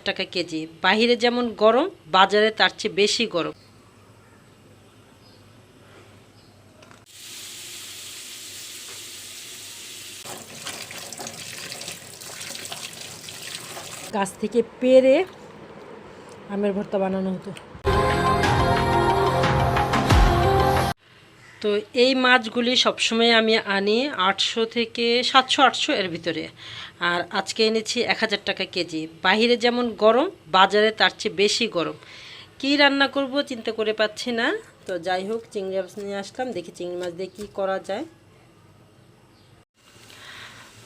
টাকা কেজি। বাহিরে যেমন গরম, বাজারে তার চেয়ে বেশি গরম। গাছ থেকে পেড়ে আমের ভর্তা বানানো হতো। তো এই মাছগুলি সবসময় আমি আনি 800 থেকে 700-800 এর ভিতরে। আর আজকে এনেছি 1000 টাকা কেজি। বাহিরে যেমন গরম, বাজারে তার চেয়ে বেশি গরম। কি রান্না করব চিন্তা করে পাচ্ছি না। তো যাই হোক, চিংড়ি মাছ নিয়ে আসলাম, দেখি চিংড়ি মাছ দিয়ে কী করা যায়।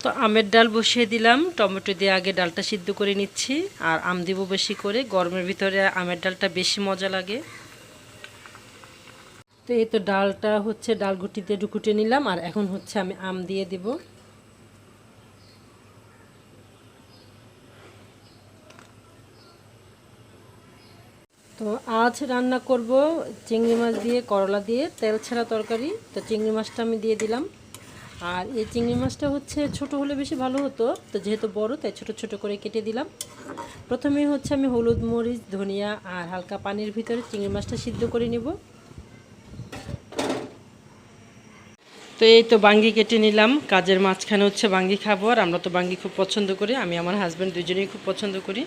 তো আমের ডাল বসিয়ে দিলাম, টমেটো দিয়ে আগে ডালটা সিদ্ধ করে নিচ্ছি। আর আম দিব বেশি করে, গরমের ভিতরে আমের ডালটা বেশি মজা লাগে। তো এই তো ডালটা হচ্ছে ডাল ঘুটিতে ঢুকুটে নিলাম, আর এখন হচ্ছে আমি আম দিয়ে দেব। তো আজ রান্না করব চিংড়ি মাছ দিয়ে, করলা দিয়ে তেল ছাড়া তরকারি। তো চিংড়ি মাছটা আমি দিয়ে দিলাম। আর এই চিংড়ি মাছটা হচ্ছে ছোট হলে বেশি ভালো হতো, তো যেহেতু বড় তাই ছোট ছোট করে কেটে দিলাম। প্রথমে হচ্ছে আমি হলুদ, মরিচ, ধনিয়া আর হালকা পানির ভিতরে চিংড়ি মাছটা সিদ্ধ করে নেব। তো এই তো বাঙ্গি কেটে নিলাম, কাজের মাঝখানে হচ্ছে বাঙ্গি খাবো। আর আমরা তো বাঙ্গি খুব পছন্দ করি, আমি আমার হাজব্যান্ড দুজনেই খুব পছন্দ করি।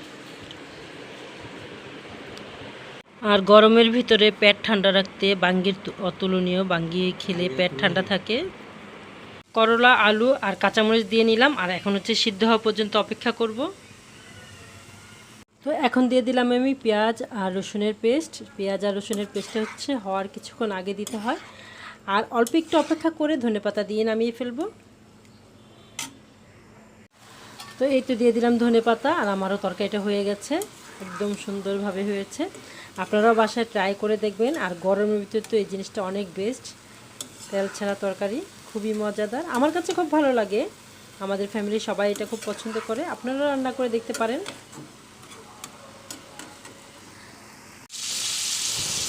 আর গরমের ভিতরে পেট ঠান্ডা রাখতে বাঙ্গির অতুলনীয়, বাঙ্গি খেলে পেট ঠান্ডা থাকে। করলা, আলু আর কাঁচামরিচ দিয়ে নিলাম, আর এখন হচ্ছে সিদ্ধ হওয়া পর্যন্ত অপেক্ষা করব। তো এখন দিয়ে দিলাম আমি পেঁয়াজ আর রসুনের পেস্ট। পেঁয়াজ আর রসুনের পেস্টটা হচ্ছে হওয়ার কিছুক্ষণ আগে দিতে হয়। আর অল্প একটু অপেক্ষা করে ধনেপাতা দিয়ে নামিয়ে ফেলবো। তো এই তো দিয়ে দিলাম ধনেপাতা, আর আমারও তরকারিটা হয়ে গেছে, একদম সুন্দরভাবে হয়েছে। আপনারাও বাসায় ট্রাই করে দেখবেন। আর গরমের ভিতরে তো এই জিনিসটা অনেক বেস্ট, তেল ছাড়া তরকারি, খুবই মজাদার। আমার কাছে খুব ভালো লাগে, আমাদের ফ্যামিলির সবাই এটা খুব পছন্দ করে। আপনারাও রান্না করে দেখতে পারেন।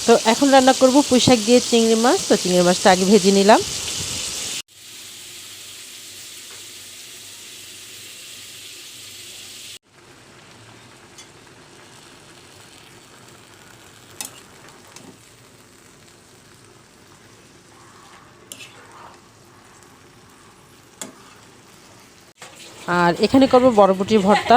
তো এখন রান্না করব পুঁইশাক দিয়ে চিংড়ি মাছ। তো চিংড়ি মাছটা আগে ভেজে নিলাম। আর এখানে করব বরবটির ভর্তা।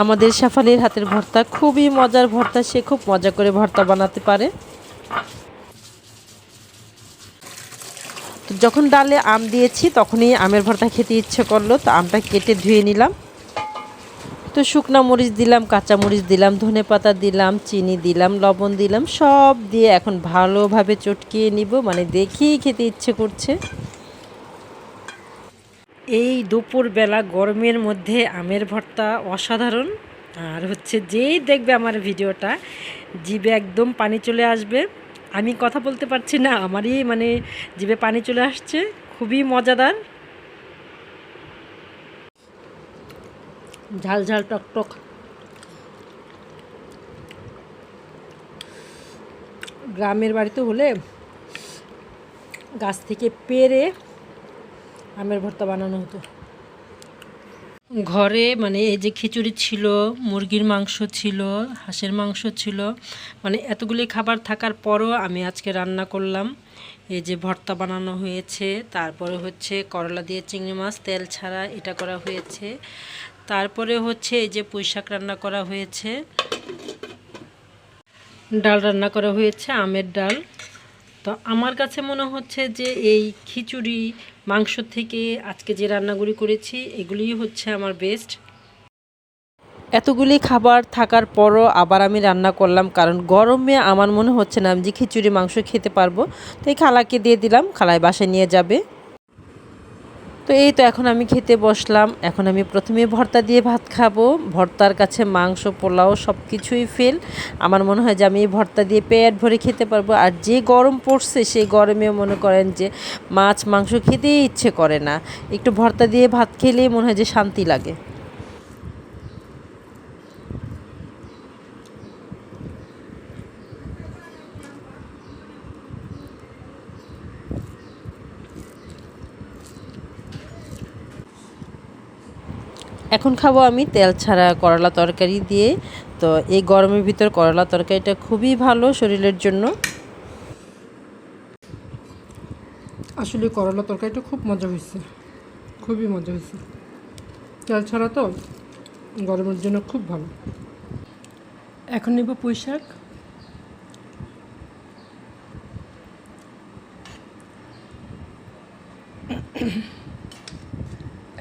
আমাদের সাফালির হাতের ভর্তা খুবই মজার ভর্তা, সে খুব মজা করে ভর্তা বানাতে পারে। তো যখন ডালে আম দিয়েছি তখনই আমের ভর্তা খেতে ইচ্ছে করলো, তো আমটা কেটে ধুয়ে নিলাম। তো শুকনো মরিচ দিলাম, কাঁচা মরিচ দিলাম, ধনেপাতা দিলাম, চিনি দিলাম, লবণ দিলাম, সব দিয়ে এখন ভালোভাবে চটকিয়ে নিব, মানে দেখেই খেতে ইচ্ছে করছে। এই দুপুরবেলা গরমের মধ্যে আমের ভর্তা অসাধারণ। আর হচ্ছে যেই দেখবে আমার ভিডিওটা, জিভে একদম পানি চলে আসবে। আমি কথা বলতে পারছি না, আমারই মানে জিভে পানি চলে আসছে, খুবই মজাদার, ঝাল ঝাল টকটক। গ্রামের বাড়িতে হলে গাছ থেকে পেড়ে আমের ভর্তা বানানো হতো। ঘরে মানে এই যে খিচুড়ি ছিল, মুরগির মাংস ছিল, হাঁসের মাংস ছিল, মানে এতগুলি খাবার থাকার পরও আমি আজকে রান্না করলাম। এই যে ভর্তা বানানো হয়েছে, তারপরে হচ্ছে করলা দিয়ে চিংড়ি মাছ তেল ছাড়া এটা করা হয়েছে, তারপরে হচ্ছে এই যে পুঁইশাক রান্না করা হয়েছে, ডাল রান্না করা হয়েছে, আমের ডাল। তো আমার কাছে মনে হচ্ছে যে এই খিচুড়ি, মাংস থেকে আজকে যে রান্নাগুলি করেছি এগুলিই হচ্ছে আমার বেস্ট। এতগুলি খাবার থাকার পরও আবার আমি রান্না করলাম, কারণ গরমে আমার মনে হচ্ছে না আমি যে খিচুড়ি মাংস খেতে পারবো। তো এই খালাকে দিয়ে দিলাম, খালায় বাসায় নিয়ে যাবে। তো এই তো এখন আমি খেতে বসলাম। এখন আমি প্রথমে ভর্তা দিয়ে ভাত খাবো। ভর্তার কাছে মাংস, পোলাও সব কিছুই ফেল। আমার মনে হয় যে আমি এই ভর্তা দিয়ে পেট ভরে খেতে পারবো। আর যে গরম পড়ছে সেই গরমে মনে করেন যে মাছ মাংস খেতেই ইচ্ছে করে না, একটু ভর্তা দিয়ে ভাত খেলেই মনে হয় যে শান্তি লাগে। এখন খাবো আমি তেল ছাড়া করলা তরকারি দিয়ে। তো এই গরমের ভিতর করলা তরকারিটা খুবই ভালো শরীরের জন্য। আসলে করলা তরকারিটা খুব মজা হয়েছে, খুবই মজা হয়েছে। তেল ছাড়া তো গরমের জন্য খুব ভালো। এখন নেব পুঁই শাক।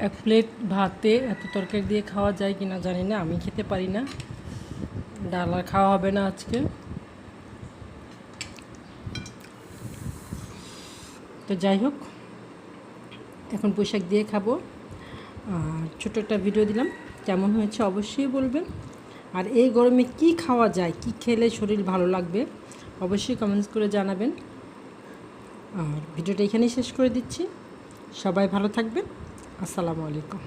এক প্লেট ভাতে এত তরকারি দিয়ে খাওয়া যায় কি না জানি না, আমি খেতে পারি না। ডাল আর খাওয়া হবে না আজকে। তো যাই হোক, এখন পুঁই শাক দিয়ে খাবো। আর ছোটো একটা ভিডিও দিলাম, কেমন হয়েছে অবশ্যই বলবেন। আর এই গরমে কি খাওয়া যায়, কি খেলে শরীর ভালো লাগবে অবশ্যই কমেন্টস করে জানাবেন। আর ভিডিওটা এখানেই শেষ করে দিচ্ছি। সবাই ভালো থাকবেন। আসসালামু আলাইকুম।